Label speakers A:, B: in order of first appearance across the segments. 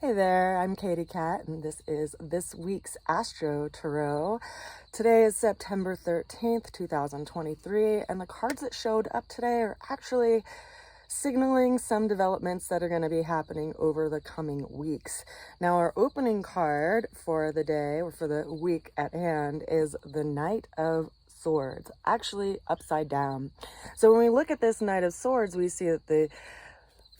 A: Hey there, I'm Katie Cat, and this is this week's Astro Tarot. Today is September 13th, 2023, and the cards that showed up today are actually signaling some developments that are going to be happening over the coming weeks. Now, our opening card for the day, or for the week at hand, is the Knight of Swords, actually upside down. So when we look at this Knight of Swords, we see that the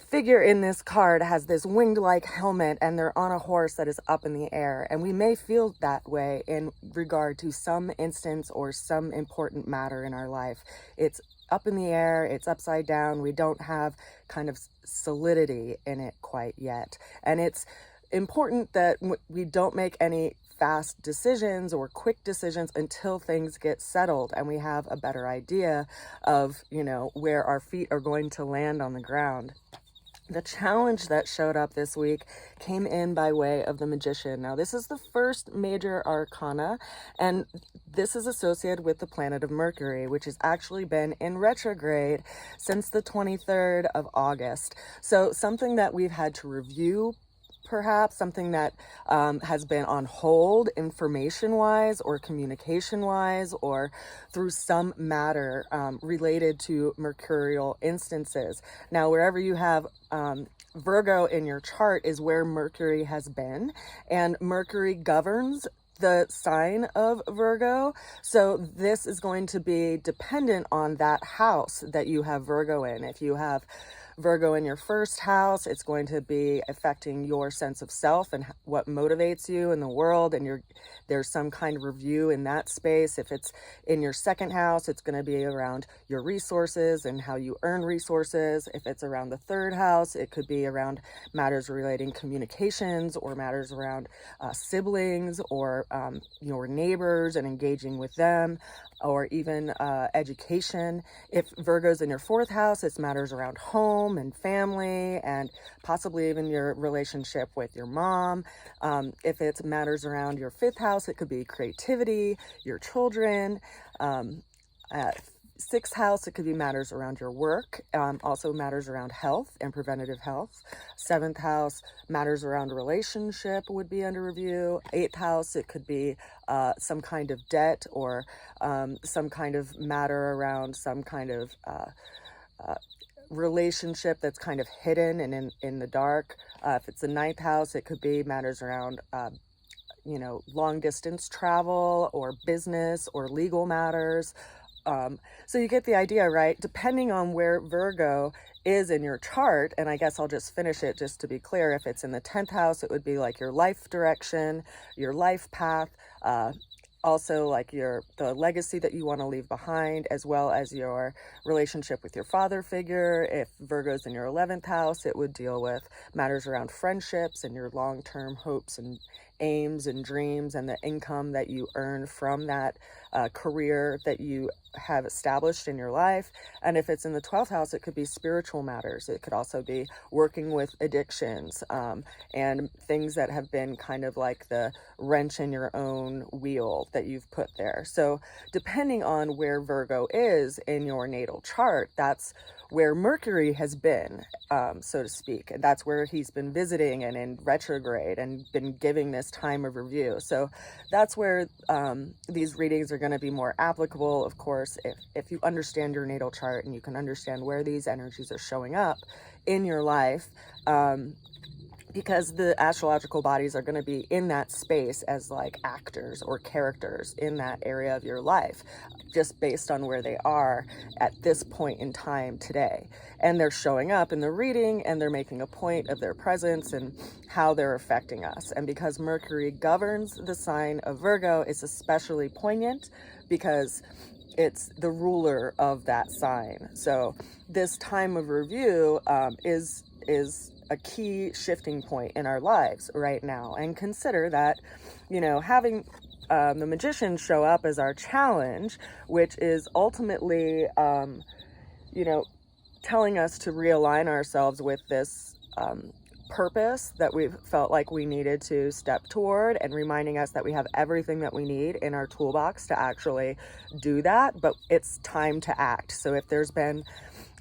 A: figure in this card has this winged-like helmet, and they're on a horse that is up in the air. And we may feel that way in regard to some instance or some important matter in our life. It's up in the air, it's upside down, we don't have kind of solidity in it quite yet. And it's important that we don't make any fast decisions or quick decisions until things get settled and we have a better idea of, where our feet are going to land on the ground. The challenge that showed up this week came in by way of the Magician. Now, this is the first major arcana, and this is associated with the planet of Mercury, which has actually been in retrograde since the 23rd of August. So something that we've had to review, perhaps something that has been on hold information-wise or communication-wise or through some matter related to mercurial instances. Now, wherever you have Virgo in your chart is where Mercury has been, and Mercury governs the sign of Virgo. So this is going to be dependent on that house that you have Virgo in. If you have Virgo in your first house, it's going to be affecting your sense of self and what motivates you in the world, and there's some kind of review in that space. If it's in your second house, it's going to be around your resources and how you earn resources. If it's around the third house, it could be around matters relating communications or matters around siblings or your neighbors and engaging with them, or even education. If Virgo's in your fourth house, it's matters around home and family and possibly even your relationship with your mom. If it's matters around your fifth house, it could be creativity, your children. Sixth house, it could be matters around your work, also matters around health and preventative health. Seventh house, matters around relationship would be under review. Eighth house, it could be some kind of debt or some kind of matter around some kind of relationship that's kind of hidden and in the dark. If it's the ninth house, it could be matters around long distance travel or business or legal matters. So you get the idea, right? Depending on where Virgo is in your chart, and I guess I'll just finish it just to be clear. If it's in the 10th house, it would be like your life direction, your life path, also like the legacy that you want to leave behind, as well as your relationship with your father figure. If Virgo's in your 11th house, it would deal with matters around friendships and your long-term hopes and aims and dreams and the income that you earn from that career that you have established in your life. And if it's in the 12th house, it could be spiritual matters. It could also be working with addictions and things that have been kind of like the wrench in your own wheel that you've put there. So depending on where Virgo is in your natal chart, that's where Mercury has been, so to speak. And that's where he's been visiting and in retrograde and been giving this time of review. So that's where these readings are going to be more applicable, of course, if you understand your natal chart and you can understand where these energies are showing up in your life. Because the astrological bodies are going to be in that space as like actors or characters in that area of your life, just based on where they are at this point in time today. And they're showing up in the reading and they're making a point of their presence and how they're affecting us. And because Mercury governs the sign of Virgo, it's especially poignant because it's the ruler of that sign. So this time of review is a key shifting point in our lives right now. And consider that, having the Magician show up as our challenge, which is ultimately, telling us to realign ourselves with this purpose that we've felt like we needed to step toward, and reminding us that we have everything that we need in our toolbox to actually do that, but it's time to act. So if there's been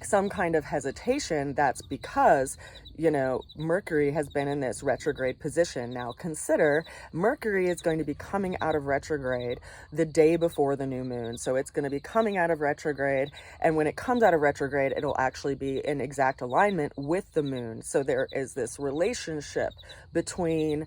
A: some kind of hesitation, that's because, you know, Mercury has been in this retrograde position. Now consider, Mercury is going to be coming out of retrograde the day before the new moon. So it's going to be coming out of retrograde. And when it comes out of retrograde, it'll actually be in exact alignment with the moon. So there is this relationship between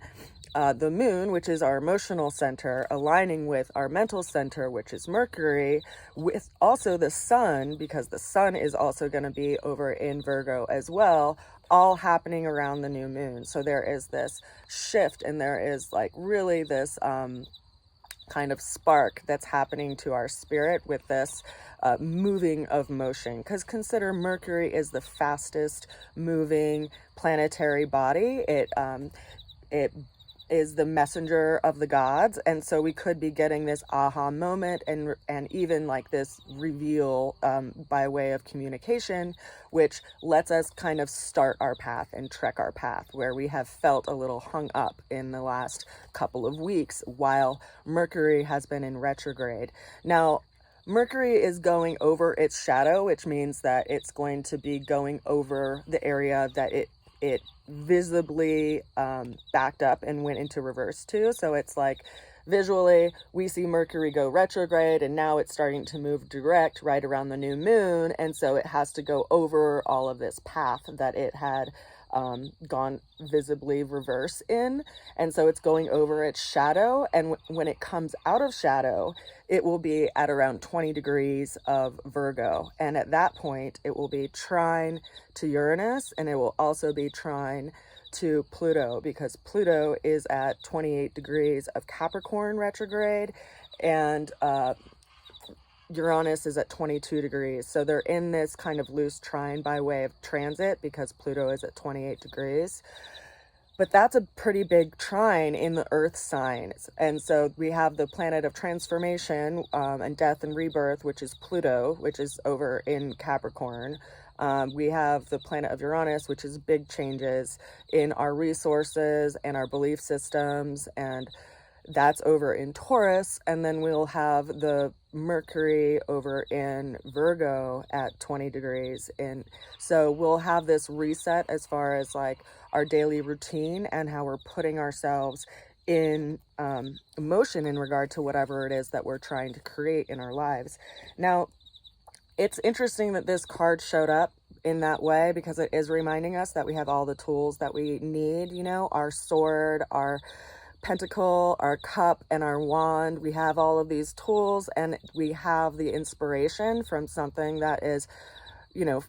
A: the moon, which is our emotional center, aligning with our mental center, which is Mercury, with also the sun, because the sun is also going to be over in Virgo as well, all happening around the new moon. So there is this shift, and there is like really this kind of spark that's happening to our spirit with this moving of motion. Because consider, Mercury is the fastest moving planetary body. It is the messenger of the gods, and so we could be getting this aha moment and even like this reveal by way of communication, which lets us kind of start our path and trek our path where we have felt a little hung up in the last couple of weeks while Mercury has been in retrograde. Now, Mercury is going over its shadow, which means that it's going to be going over the area that it visibly backed up and went into reverse to. So it's like visually we see Mercury go retrograde, and now it's starting to move direct right around the new moon, and so it has to go over all of this path that it had gone visibly reverse in, and so it's going over its shadow. And when it comes out of shadow, it will be at around 20 degrees of Virgo, and at that point it will be trine to Uranus, and it will also be trine to Pluto, because Pluto is at 28 degrees of Capricorn retrograde, and Uranus is at 22 degrees. So they're in this kind of loose trine by way of transit because Pluto is at 28 degrees. But that's a pretty big trine in the earth signs. And so we have the planet of transformation and death and rebirth, which is Pluto, which is over in Capricorn. We have the planet of Uranus, which is big changes in our resources and our belief systems, and that's over in Taurus. And then we'll have the Mercury over in Virgo at 20 degrees. And so we'll have this reset as far as like our daily routine and how we're putting ourselves in motion in regard to whatever it is that we're trying to create in our lives. Now, it's interesting that this card showed up in that way because it is reminding us that we have all the tools that we need, you know, our sword, our pentacle, our cup, and our wand. We have all of these tools, and we have the inspiration from something that is, you know,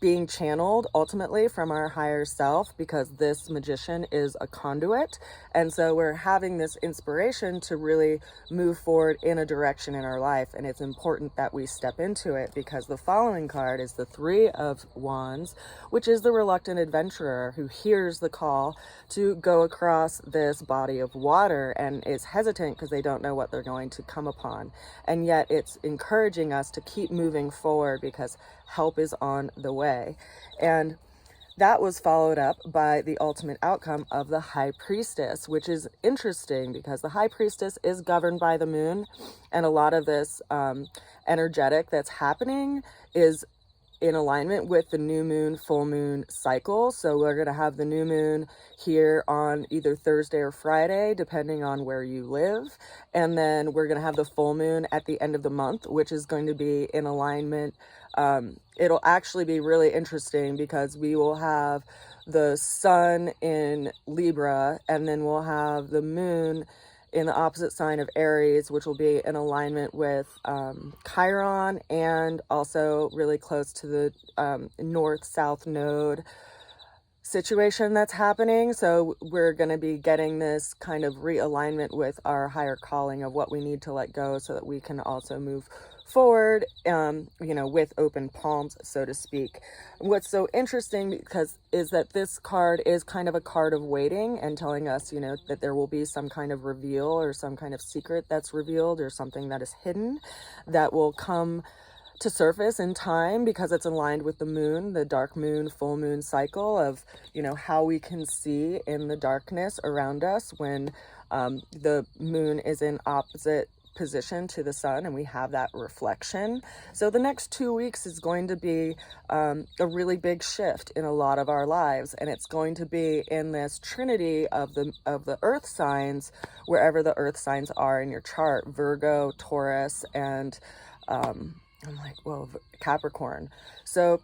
A: being channeled ultimately from our higher self, because this magician is a conduit. And so we're having this inspiration to really move forward in a direction in our life. And it's important that we step into it, because the following card is the Three of Wands, which is the reluctant adventurer who hears the call to go across this body of water and is hesitant because they don't know what they're going to come upon. And yet it's encouraging us to keep moving forward because help is on the way. And that was followed up by the ultimate outcome of the High Priestess, which is interesting because the High Priestess is governed by the moon, and a lot of this energetic that's happening is in alignment with the new moon, full moon cycle. So we're going to have the new moon here on either Thursday or Friday, depending on where you live. And then we're going to have the full moon at the end of the month, which is going to be in alignment. It'll actually be really interesting because we will have the sun in Libra, and then we'll have the moon in the opposite sign of Aries, which will be in alignment with Chiron, and also really close to the north-south node situation that's happening. So we're going to be getting this kind of realignment with our higher calling of what we need to let go so that we can also move forward, you know, with open palms, so to speak. What's so interesting because is that this card is kind of a card of waiting and telling us, you know, that there will be some kind of reveal or some kind of secret that's revealed or something that is hidden that will come to surface in time because it's aligned with the moon, the dark moon, full moon cycle of, you know, how we can see in the darkness around us when the moon is in opposite position to the sun, and we have that reflection. So the next 2 weeks is going to be a really big shift in a lot of our lives, and it's going to be in this trinity of the earth signs, wherever the earth signs are in your chart: Virgo, Taurus, and I'm like, well, Capricorn. So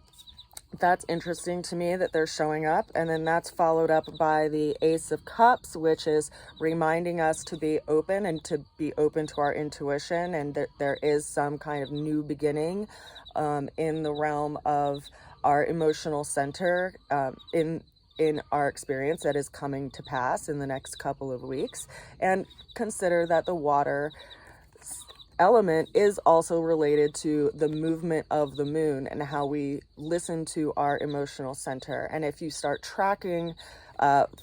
A: that's interesting to me that they're showing up. And then that's followed up by the Ace of Cups, which is reminding us to be open and to be open to our intuition, and that there is some kind of new beginning in the realm of our emotional center in our experience that is coming to pass in the next couple of weeks. And consider that the water element is also related to the movement of the moon and how we listen to our emotional center. And if you start tracking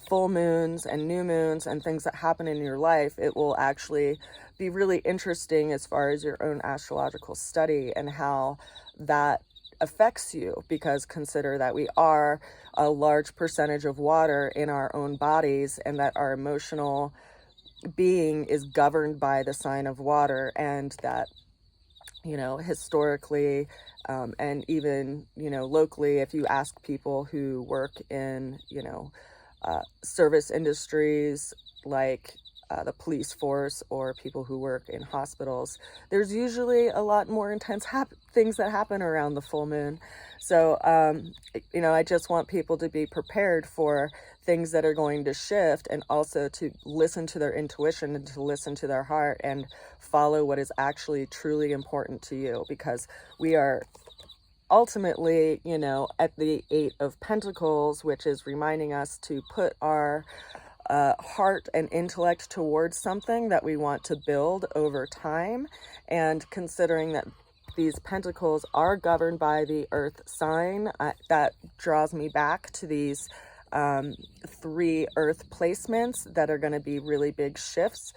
A: full moons and new moons and things that happen in your life, it will actually be really interesting as far as your own astrological study and how that affects you, because consider that we are a large percentage of water in our own bodies, and that our emotional being is governed by the sign of water. And that, historically, and even, locally, if you ask people who work in, service industries like the police force or people who work in hospitals, there's usually a lot more intense things that happen around the full moon. So, I just want people to be prepared for things that are going to shift, and also to listen to their intuition and to listen to their heart and follow what is actually truly important to you, because we are ultimately, at the Eight of Pentacles, which is reminding us to put our heart and intellect towards something that we want to build over time. And considering that these pentacles are governed by the earth sign, that draws me back to these 3 earth placements that are going to be really big shifts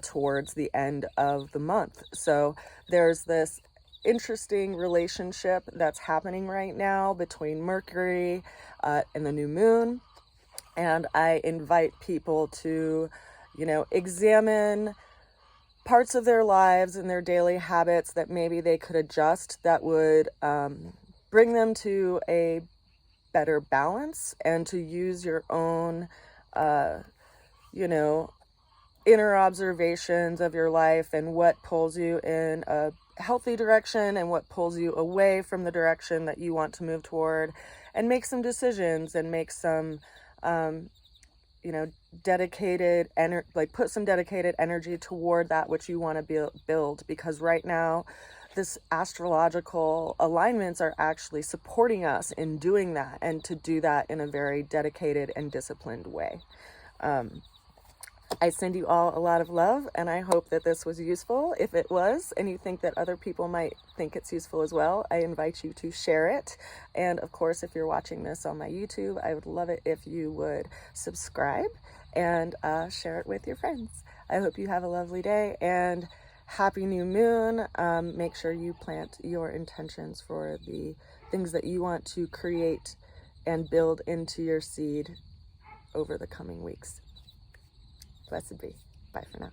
A: towards the end of the month. So there's this interesting relationship that's happening right now between Mercury and the new moon. And I invite people to, examine parts of their lives and their daily habits that maybe they could adjust, that would bring them to a better balance, and to use your own, inner observations of your life and what pulls you in a healthy direction and what pulls you away from the direction that you want to move toward, and make some decisions and make some dedicated put some dedicated energy toward that which you want to build, because right now this astrological alignments are actually supporting us in doing that, and to do that in a very dedicated and disciplined way. I send you all a lot of love, and I hope that this was useful. If it was, and you think that other people might think it's useful as well, I invite you to share it. And of course, if you're watching this on my YouTube, I would love it if you would subscribe and share it with your friends. I hope you have a lovely day, and happy new moon. Make sure you plant your intentions for the things that you want to create and build into your seed over the coming weeks. Blessed be. Bye for now.